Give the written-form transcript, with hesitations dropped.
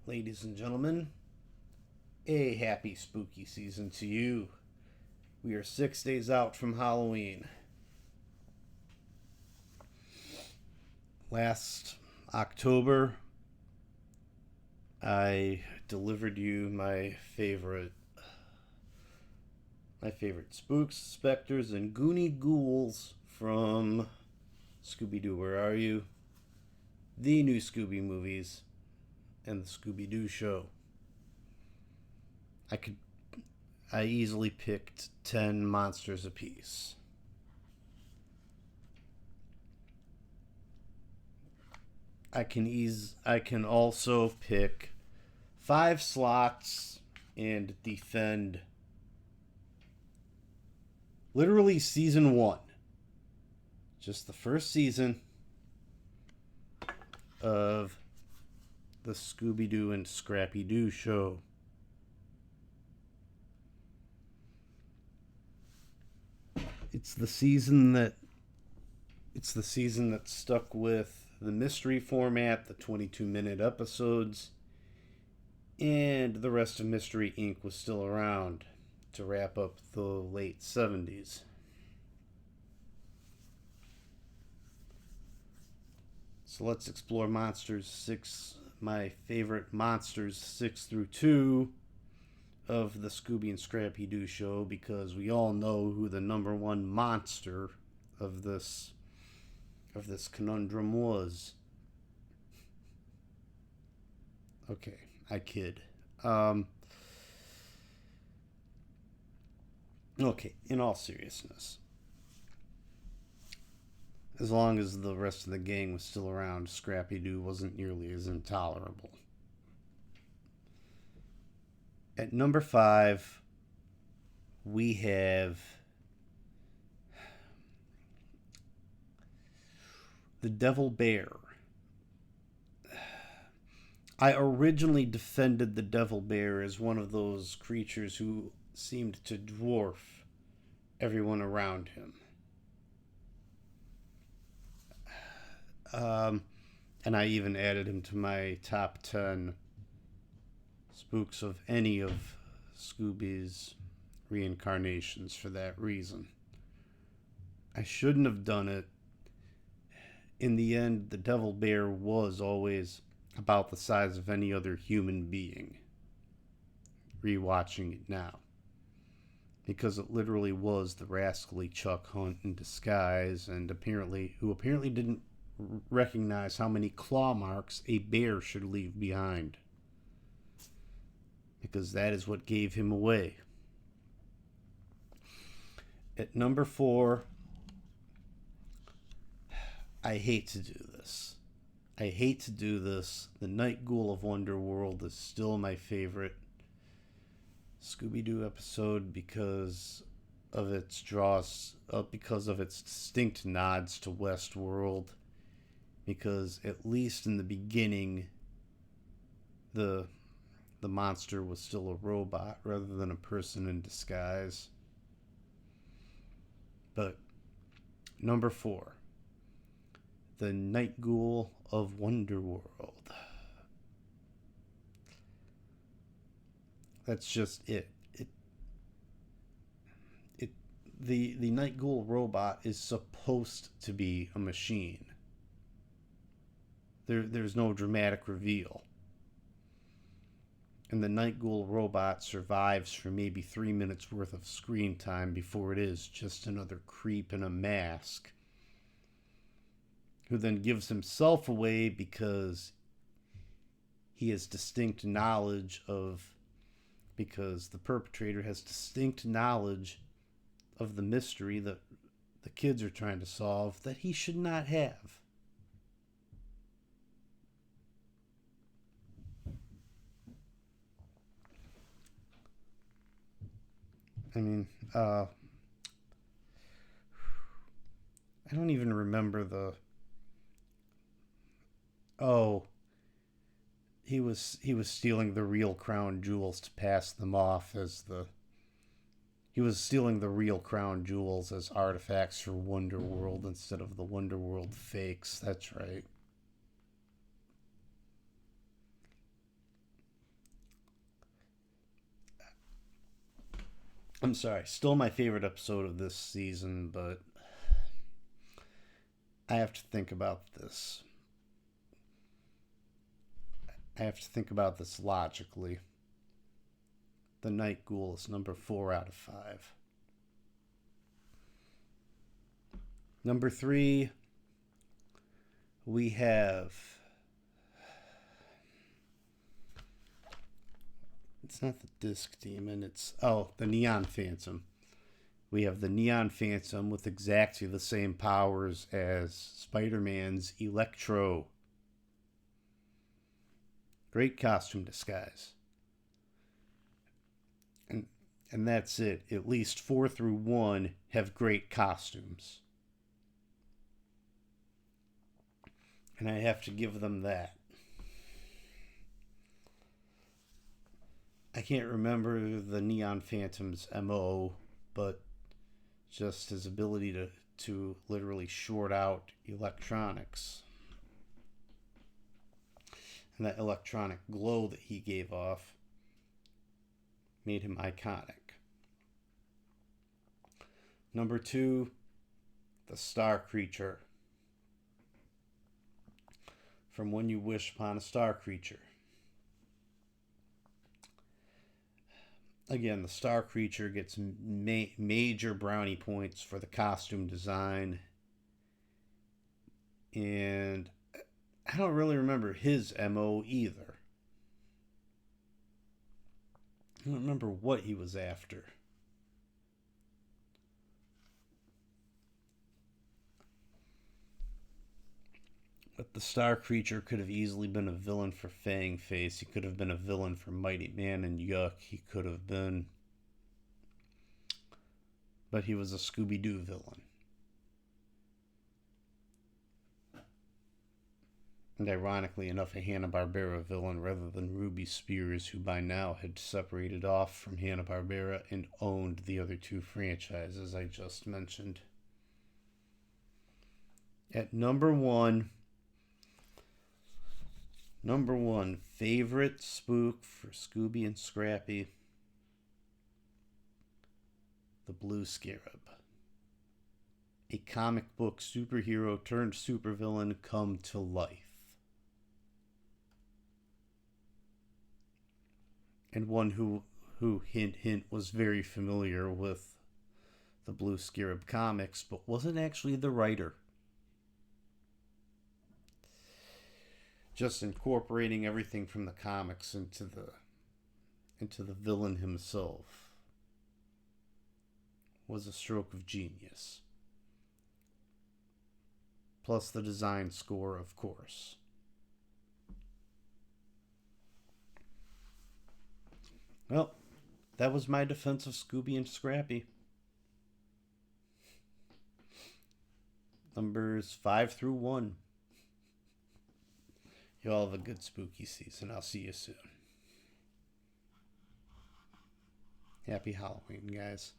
Ladies and gentlemen, a happy spooky season to you. We are 6 days out from Halloween. Last October, I delivered you my favorite spooks, specters, and goony ghouls from Scooby-Doo. Where Are You? The new Scooby movies and the Scooby-Doo show. I easily picked 10 monsters apiece. I can also pick 5 slots and defend literally season 1. Just the first season of the Scooby-Doo and Scrappy-Doo show. It's the season that stuck with the mystery format, the 22-minute episodes, and the rest of Mystery Inc. was still around to wrap up the late 70s. So let's explore my favorite monsters 6 through 2 of the Scooby and Scrappy-Doo show, because we all know who the number one monster of this conundrum was. Okay, I kid. Okay, in all seriousness, as long as the rest of the gang was still around, Scrappy-Doo wasn't nearly as intolerable. At number 5, we have the Devil Bear. I originally defended the Devil Bear as one of those creatures who seemed to dwarf everyone around him. And I even added him to my top 10 spooks of any of Scooby's reincarnations for that reason. I shouldn't have done it. In the end, the Devil Bear was always about the size of any other human being. Rewatching it now. Because it literally was the rascally Chuck Hunt in disguise, and who apparently didn't recognize how many claw marks a bear should leave behind. Because that is what gave him away. At number 4, I hate to do this. The Night Ghoul of Wonderworld is still my favorite Scooby-Doo episode because of its distinct nods to Westworld. Because at least in the beginning, the monster was still a robot rather than a person in disguise. But number 4, the Night Ghoul of Wonderworld. That's just it. The Night Ghoul robot is supposed to be a machine. There's no dramatic reveal. And the Night Ghoul robot survives for maybe 3 minutes worth of screen time before it is just another creep in a mask, who then gives himself away because the perpetrator has distinct knowledge of the mystery that the kids are trying to solve that he should not have. I mean, I don't even remember he was stealing the real crown jewels to pass them off he was stealing the real crown jewels as artifacts for Wonderworld instead of the Wonderworld fakes. That's right. I'm sorry, still my favorite episode of this season, but I have to think about this. I have to think about this logically. The Night Ghoul is number 4 out of 5. Number 3, we have... It's not the Disc Demon, it's... Oh, the Neon Phantom. We have the Neon Phantom with exactly the same powers as Spider-Man's Electro. Great costume disguise. And that's it. At least 4 through 1 have great costumes. And I have to give them that. I can't remember the Neon Phantom's MO, but just his ability to literally short out electronics. And that electronic glow that he gave off made him iconic. Number 2, the Star Creature. From When You Wish Upon a Star Creature. Again, the Star Creature gets major brownie points for the costume design. And I don't really remember his MO either. I don't remember what he was after. But the Star Creature could have easily been a villain for Fang Face. He could have been a villain for Mighty Man and Yuck. He could have been. But he was a Scooby-Doo villain. And ironically enough, a Hanna-Barbera villain rather than Ruby Spears, who by now had separated off from Hanna-Barbera and owned the other 2 franchises I just mentioned. At number 1, favorite spook for Scooby and Scrappy, the Blue Scarab. A comic book superhero turned supervillain come to life. And one who hint, hint, was very familiar with the Blue Scarab comics, but wasn't actually the writer. Just incorporating everything from the comics into the villain himself was a stroke of genius. Plus the design score, of course. Well, that was my defense of Scooby and Scrappy. Numbers 5 through 1. You all have a good spooky season. I'll see you soon. Happy Halloween, guys.